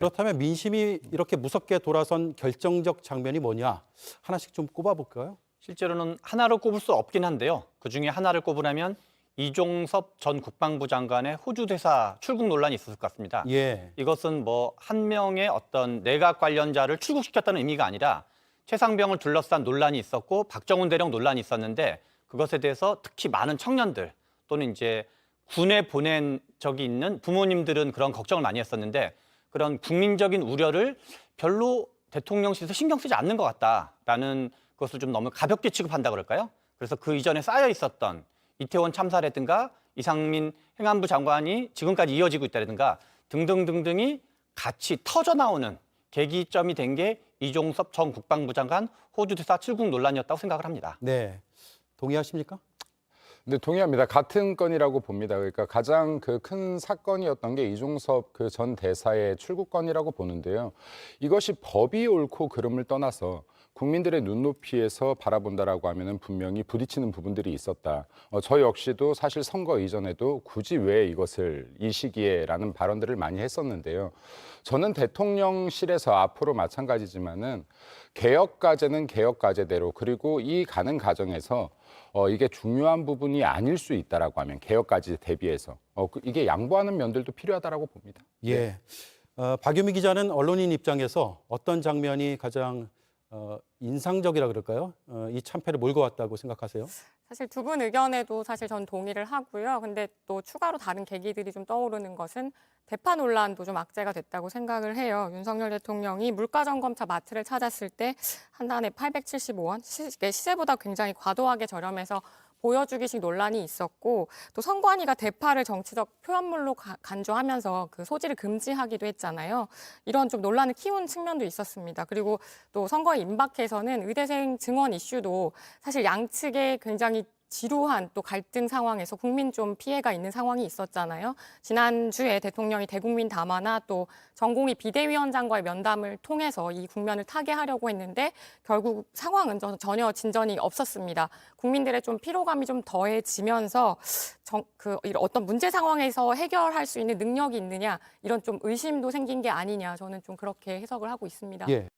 그렇다면 민심이 이렇게 무섭게 돌아선 결정적 장면이 뭐냐? 하나씩 좀 꼽아볼까요? 실제로는 하나로 꼽을 수 없긴 한데요. 그중에 하나를 꼽으라면 이종섭 전 국방부 장관의 호주 대사 출국 논란이 있었을 것 같습니다. 예. 이것은 뭐 한 명의 어떤 내각 관련자를 출국시켰다는 의미가 아니라 최상병을 둘러싼 논란이 있었고 박정훈 대령 논란이 있었는데 그것에 대해서 특히 많은 청년들 또는 이제 군에 보낸 적이 있는 부모님들은 그런 걱정을 많이 했었는데 그런 국민적인 우려를 별로 대통령실에서 신경 쓰지 않는 것 같다라는 것을 좀 너무 가볍게 취급한다 그럴까요? 그래서 그 이전에 쌓여 있었던 이태원 참사라든가 이상민 행안부 장관이 지금까지 이어지고 있다든가 등등등등이 같이 터져 나오는 계기점이 된 게 이종섭 전 국방부 장관 호주 대사 출국 논란이었다고 생각을 합니다. 네. 동의하십니까? 네, 동의합니다. 같은 건이라고 봅니다. 그러니까 가장 그 큰 사건이었던 게 이종섭 그 전 대사의 출국건이라고 보는데요. 이것이 법이 옳고 그름을 떠나서 국민들의 눈높이에서 바라본다라고 하면은 분명히 부딪히는 부분들이 있었다. 저 역시도 사실 선거 이전에도 굳이 왜 이것을 이 시기에라는 발언들을 많이 했었는데요. 저는 대통령실에서 앞으로 마찬가지지만은 개혁 과제는 개혁 과제대로 그리고 이 가는 과정에서 이게 중요한 부분이 아닐 수 있다라고 하면 개혁까지 대비해서 이게 양보하는 면들도 필요하다라고 봅니다. 예. 박유미 기자는 언론인 입장에서 어떤 장면이 가장 인상적이라 그럴까요? 이 참패를 몰고 왔다고 생각하세요? 사실 두 분 의견에도 사실 전 동의를 하고요. 근데 또 추가로 다른 계기들이 좀 떠오르는 것은 대파 논란도 좀 악재가 됐다고 생각을 해요. 윤석열 대통령이 물가점검차 마트를 찾았을 때 한 단에 875원, 시세보다 굉장히 과도하게 저렴해서 보여주기식 논란이 있었고 또 선관위가 대파를 정치적 표현물로 간주하면서 그 소지를 금지하기도 했잖아요. 이런 좀 논란을 키운 측면도 있었습니다. 그리고 또 선거에 임박해서는 의대생 증원 이슈도 사실 양측에 굉장히 지루한 또 갈등 상황에서 국민 좀 피해가 있는 상황이 있었잖아요. 지난주에 대통령이 대국민 담화나 또 전공의 비대위원장과의 면담을 통해서 이 국면을 타개하려고 했는데 결국 상황은 전혀 진전이 없었습니다. 국민들의 좀 피로감이 좀 더해지면서 어떤 문제 상황에서 해결할 수 있는 능력이 있느냐 이런 좀 의심도 생긴 게 아니냐 저는 좀 그렇게 해석을 하고 있습니다. 예.